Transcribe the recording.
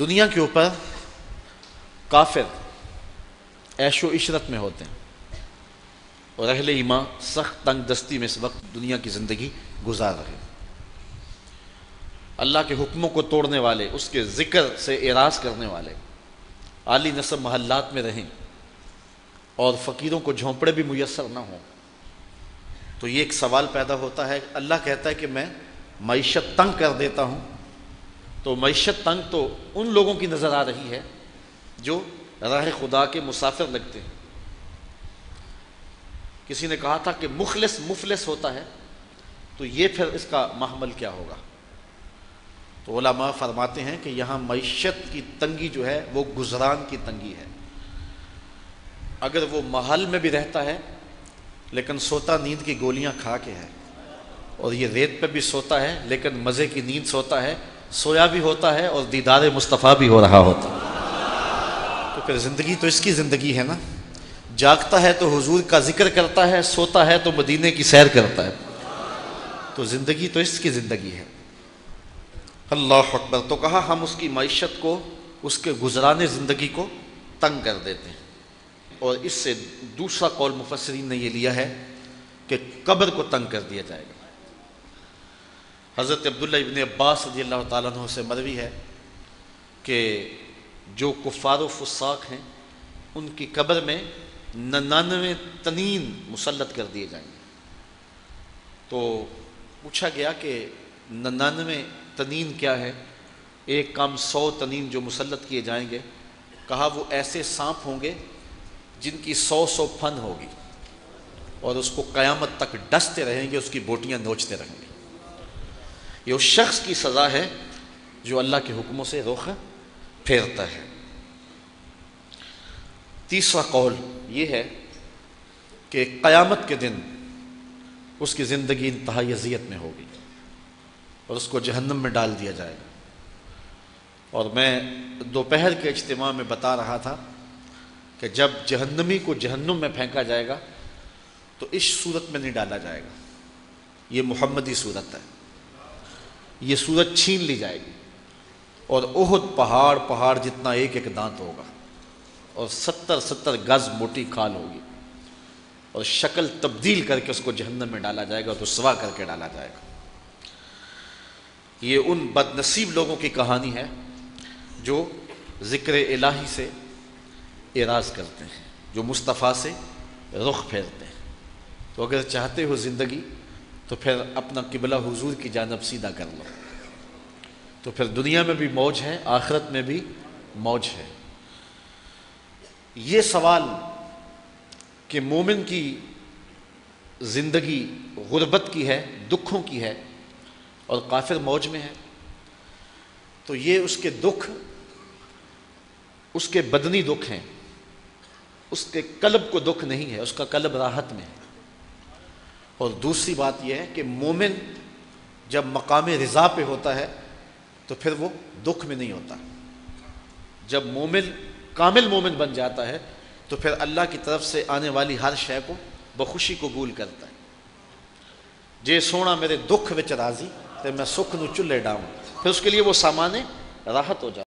دنیا کے اوپر کافر عیش و عشرت میں ہوتے ہیں اور اہل ایمان سخت تنگ دستی میں اس وقت دنیا کی زندگی گزار رہے ہیں۔ اللہ کے حکموں کو توڑنے والے، اس کے ذکر سے اعراض کرنے والے عالی نسب محلات میں رہیں اور فقیروں کو جھونپڑے بھی میسر نہ ہوں، تو یہ ایک سوال پیدا ہوتا ہے۔ اللہ کہتا ہے کہ میں معیشت تنگ کر دیتا ہوں، تو معیشت تنگ تو ان لوگوں کی نظر آ رہی ہے جو راہ خدا کے مسافر لگتے ہیں۔ کسی نے کہا تھا کہ مخلص مفلس ہوتا ہے، تو یہ پھر اس کا محمل کیا ہوگا؟ تو علماء فرماتے ہیں کہ یہاں معیشت کی تنگی جو ہے وہ گزران کی تنگی ہے۔ اگر وہ محل میں بھی رہتا ہے لیکن سوتا نیند کی گولیاں کھا کے ہے، اور یہ ریت پہ بھی سوتا ہے لیکن مزے کی نیند سوتا ہے، سویا بھی ہوتا ہے اور دیدار مصطفیٰ بھی ہو رہا ہوتا ہے، تو پھر زندگی تو اس کی زندگی ہے نا۔ جاگتا ہے تو حضور کا ذکر کرتا ہے، سوتا ہے تو مدینے کی سیر کرتا ہے، تو زندگی تو اس کی زندگی ہے۔ اللہ اکبر۔ تو کہا ہم اس کی معیشت کو، اس کے گزرانے زندگی کو تنگ کر دیتے ہیں۔ اور اس سے دوسرا قول مفسرین نے یہ لیا ہے کہ قبر کو تنگ کر دیا جائے گا۔ حضرت عبداللہ ابن عباس رضی اللہ تعالیٰ عنہ سے مروی ہے کہ جو کفار و فساق ہیں ان کی قبر میں 99 تنین مسلط کر دیے جائیں گے۔ تو پوچھا گیا کہ 99 تنین کیا ہے؟ ایک کم 100 تنین جو مسلط کیے جائیں گے، کہا وہ ایسے سانپ ہوں گے جن کی 100 پھن ہوگی اور اس کو قیامت تک ڈستے رہیں گے، اس کی بوٹیاں نوچتے رہیں گے۔ یہ اس شخص کی سزا ہے جو اللہ کے حکموں سے رخ پھیرتا ہے۔ تیسرا قول یہ ہے کہ قیامت کے دن اس کی زندگی انتہائی اذیت میں ہوگی اور اس کو جہنم میں ڈال دیا جائے گا۔ اور میں دوپہر کے اجتماع میں بتا رہا تھا کہ جب جہنمی کو جہنم میں پھینکا جائے گا تو اس صورت میں نہیں ڈالا جائے گا، یہ محمدی صورت ہے، یہ صورت چھین لی جائے گی اور احد پہاڑ جتنا ایک ایک دانت ہوگا اور 70 گز موٹی کھال ہوگی اور شکل تبدیل کر کے اس کو جہنم میں ڈالا جائے گا، رسوا کر کے ڈالا جائے گا۔ یہ ان بد نصیب لوگوں کی کہانی ہے جو ذکر الہی سے اعراض کرتے ہیں، جو مصطفیٰ سے رخ پھیرتے ہیں۔ تو اگر چاہتے ہو زندگی تو پھر اپنا قبلہ حضور کی جانب سیدھا کر لو، تو پھر دنیا میں بھی موج ہے، آخرت میں بھی موج ہے۔ یہ سوال کہ مومن کی زندگی غربت کی ہے، دکھوں کی ہے اور کافر موج میں ہے، تو یہ اس کے دکھ، اس کے بدنی دکھ ہیں، اس کے قلب کو دکھ نہیں ہے، اس کا قلب راحت میں ہے۔ اور دوسری بات یہ ہے کہ مومن جب مقام رضا پہ ہوتا ہے تو پھر وہ دکھ میں نہیں ہوتا۔ جب مومن کامل مومن بن جاتا ہے تو پھر اللہ کی طرف سے آنے والی ہر شے کو بخوشی قبول کرتا ہے۔ جے سونا میرے دکھ وچ راضی تے میں سکھ نو چلے ڈاؤں، پھر اس کے لیے وہ سامان راحت ہو جاتا ہے۔